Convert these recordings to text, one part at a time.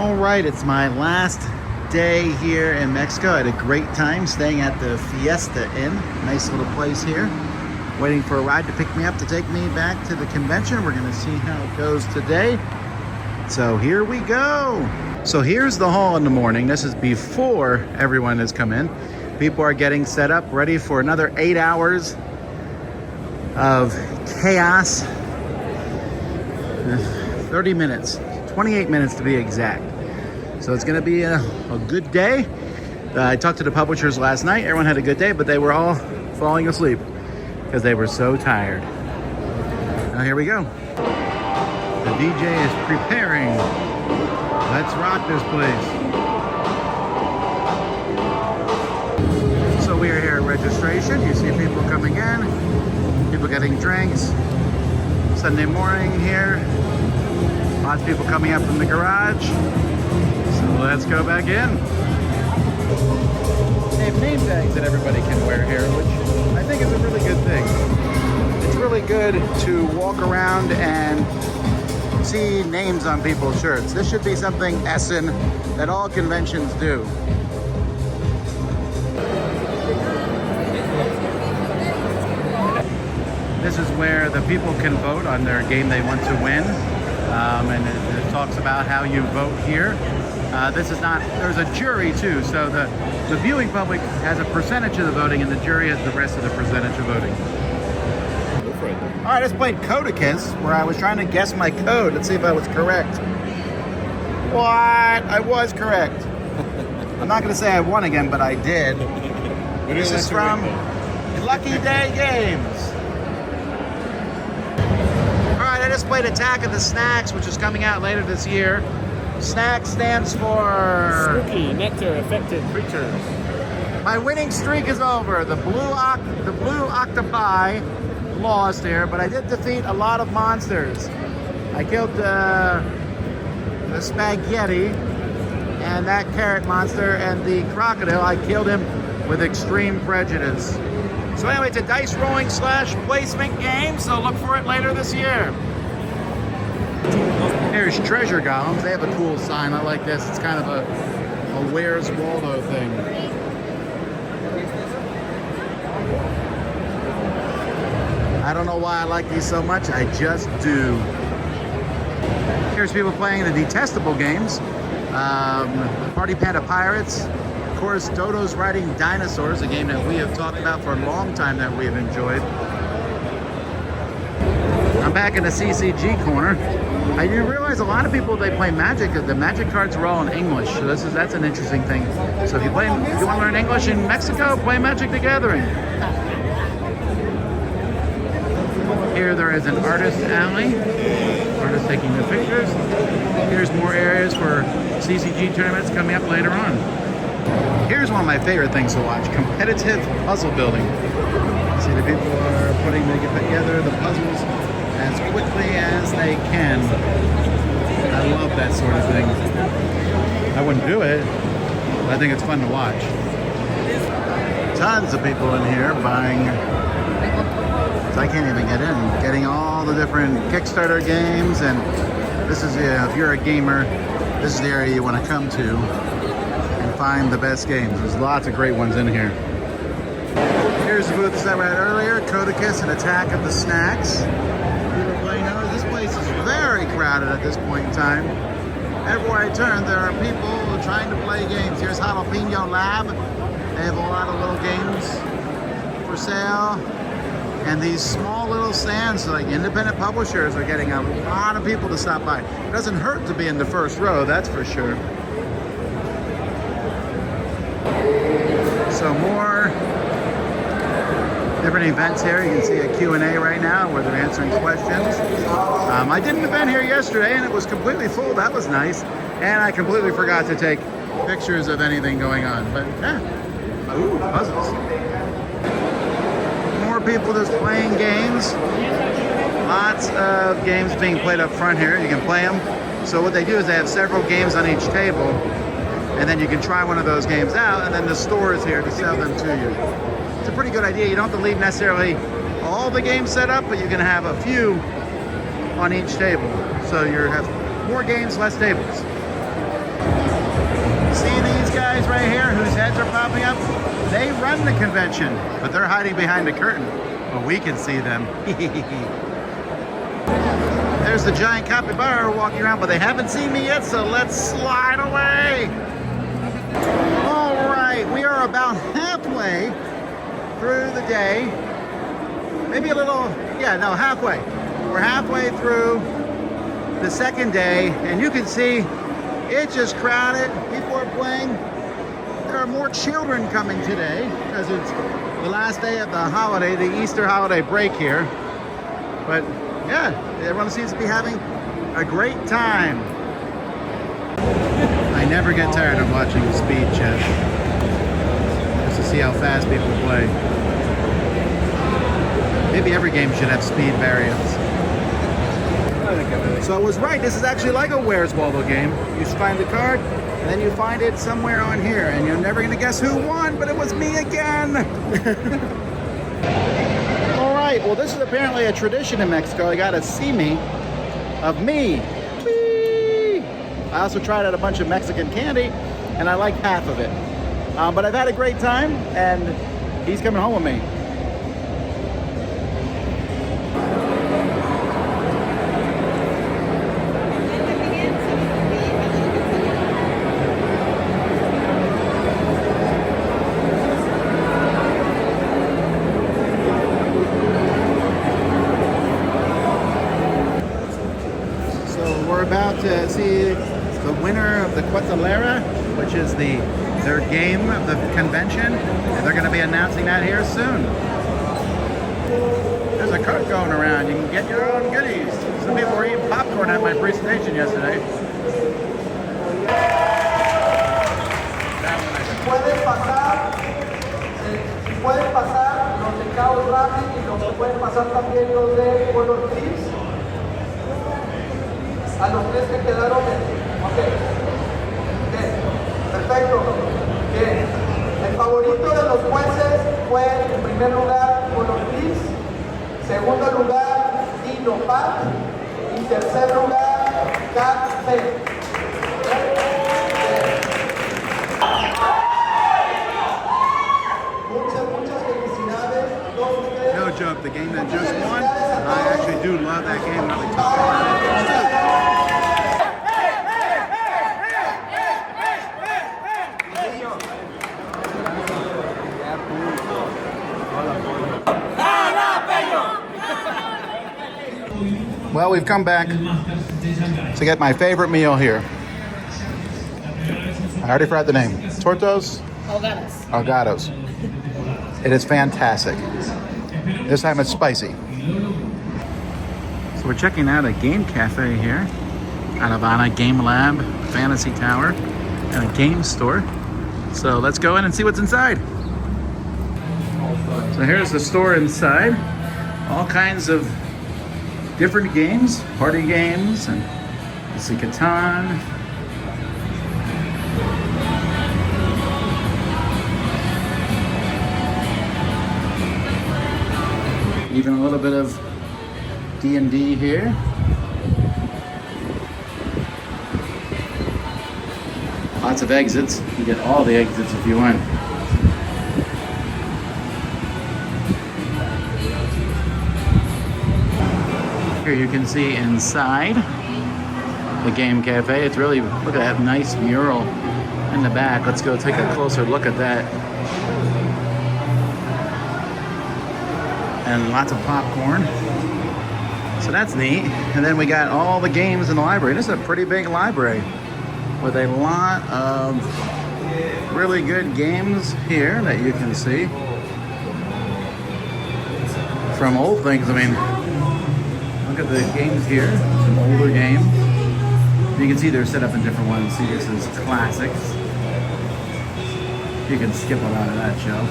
All right, it's my last day here in Mexico. I had a great time staying at the Fiesta Inn. Nice little place here. Waiting for a ride to pick me up to take me back to the convention. We're gonna see how it goes today. So here we go. So here's the hall in the morning. This is before everyone has come in. People are getting set up, ready for another 8 hours of chaos. 30 minutes, 28 minutes to be exact. So it's gonna be a good day. I talked to the publishers last night. Everyone had a good day, but they were all falling asleep because they were so tired. Now here we go. The DJ is preparing. Let's rock this place. So we are here at registration. You see people coming in, people getting drinks. Sunday morning here. Lots of people coming up from the garage. So let's go back in. They have name tags that everybody can wear here, which I think is a really good thing. It's really good to walk around and see names on people's shirts. This should be something, Essen, that all conventions do. This is where the people can vote on their game they want to win. And it talks about how you vote here. This is not, there's a jury too, so the viewing public has a percentage of the voting and the jury has the rest of the percentage of voting. All right, I just played Codicus, where I was trying to guess my code and see if I was correct. What? I was correct. I'm not gonna say I won again, but I did. This is from Lucky Day Games. I just played Attack of the Snacks, which is coming out later this year. Snack stands for... Spooky, nectar-affected creatures. My winning streak is over. The blue octopi lost here, but I did defeat a lot of monsters. I killed the spaghetti and that carrot monster and the crocodile. I killed him with extreme prejudice. So anyway, it's a dice rolling / placement game, so look for it later this year. Here's Treasure Golems. They have a cool sign. I like this. It's kind of a Where's Waldo thing. I don't know why I like these so much. I just do. Here's people playing the detestable games. Party Panda Pirates. Of course, Dodo's Riding Dinosaurs, a game that we have talked about for a long time that we have enjoyed. I'm back in the CCG corner. I didn't realize a lot of people, they play Magic. The Magic cards are all in English, so that's an interesting thing. So if you want to learn English in Mexico, play Magic the Gathering. Here there is an artist alley. Artists taking the pictures. Here's more areas for CCG tournaments coming up later on. Here's one of my favorite things to watch, competitive puzzle building. See, the people are putting together the puzzles as quickly as they can. I love that sort of thing. I wouldn't do it, but I think it's fun to watch. Tons of people in here buying, so I can't even get in, getting all the different Kickstarter games, and this is, if you're a gamer, this is the area you want to come to and find the best games. There's lots of great ones in here. Here's the booths that we had earlier, Codicus and Attack of the Snacks. This place is very crowded at this point in time. Everywhere I turn, there are people trying to play games. Here's Jalapeno Lab. They have a lot of little games for sale. And these small little stands, like independent publishers, are getting a lot of people to stop by. It doesn't hurt to be in the first row, that's for sure. So more different events here. You can see a Q&A right now where they're answering questions. I did an event here yesterday and it was completely full. That was nice. And I completely forgot to take pictures of anything going on. But yeah, ooh, puzzles. More people just playing games. Lots of games being played up front here. You can play them. So what they do is they have several games on each table. And then you can try one of those games out and then the store is here to sell them to you. It's a pretty good idea. You don't have to leave necessarily all the games set up, but you can have a few on each table. So you have more games, less tables. guys right here whose heads are popping up, they run the convention, but they're hiding behind a curtain. But we can see them. There's the giant capybara walking around, but they haven't seen me yet, so let's slide away. All right, we are about halfway through the day. Maybe a little, yeah, no, halfway. We're halfway through the second day, and you can see it's just crowded. People are playing. There are more children coming today because it's the last day of the holiday, the Easter holiday break here. But yeah, everyone seems to be having a great time. I never get tired of watching speed chess, just to see how fast people play. Maybe every game should have speed variants. So I was right, this is actually like a Where's Waldo game. You find the card, and then you find it somewhere on here, and you're never gonna guess who won, but it was me again. All right, well this is apparently a tradition in Mexico. You gotta see me of me. Whee! I also tried out a bunch of Mexican candy, and I like half of it. But I've had a great time, and he's coming home with me. We're about to see the winner of the Quetzalera, which is their game of the convention, and they're going to be announcing that here soon. There's a cart going around. You can get your own goodies. Some people were eating popcorn at my presentation yesterday. Pueden pasar los de Chaos Rapid y los que pueden pasar también los de Color Clips. A los tres que quedaron. Ok. Bien. Perfecto. Bien. El favorito de los jueces fue en primer lugar Color Clips, segundo lugar Dino Pat y tercer lugar Cat Fe. No joke, the game that just won, I actually do love that game. I'll be talking about it. Well, we've come back to get my favorite meal here. I already forgot the name. Tortos? Ahogados. It is fantastic. This time it's spicy. So we're checking out a game cafe here at Havana, Game Lab, Fantasy Tower, and a game store. So let's go in and see what's inside. So here's the store inside. All kinds of different games, party games, and you see Catan. Even a little bit of D&D here. Lots of exits. You get all the exits if you want. Here you can see inside the game cafe. It's really, look at that nice mural in the back. Let's go take a closer look at that. And lots of popcorn. So that's neat. And then we got all the games in the library. This is a pretty big library with a lot of really good games here that you can see. From old things, I mean, look at the games here, some older games. You can see they're set up in different ones. See, this is classics. You can skip a lot of that show.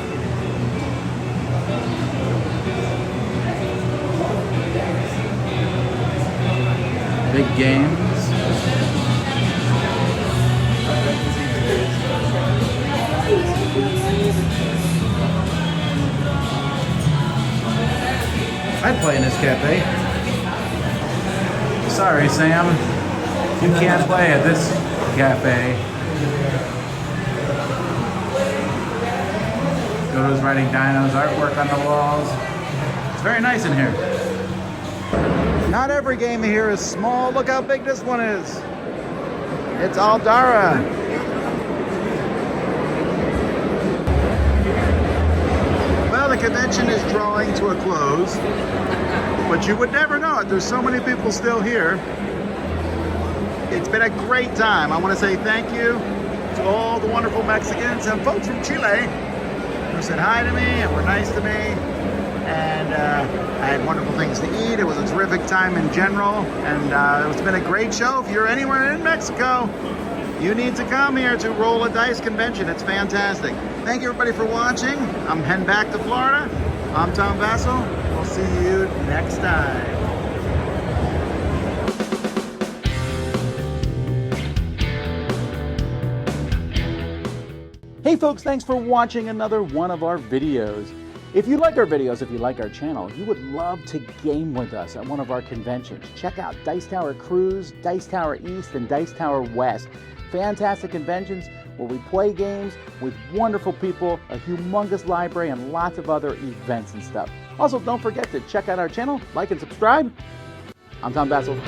Big games. I'd play in this cafe. Sorry, Sam. You can't play at this cafe. photos, writing dinos, artwork on the walls. It's very nice in here. Not every game here is small. Look how big this one is. It's Aldara. Well, the convention is drawing to a close, but you would never know it. There's so many people still here. It's been a great time. I want to say thank you to all the wonderful Mexicans and folks from Chile who said hi to me and were nice to me. And I had wonderful things to eat. It was a terrific time in general. And it's been a great show. If you're anywhere in Mexico, you need to come here to Roll a Dice Convention. It's fantastic. Thank you everybody for watching. I'm heading back to Florida. I'm Tom Vasel. We'll see you next time. Hey folks, thanks for watching another one of our videos. If you like our videos, if you like our channel, you would love to game with us at one of our conventions. Check out Dice Tower Cruise, Dice Tower East, and Dice Tower West. Fantastic conventions where we play games with wonderful people, a humongous library, and lots of other events and stuff. Also, don't forget to check out our channel, like and subscribe. I'm Tom Vasel.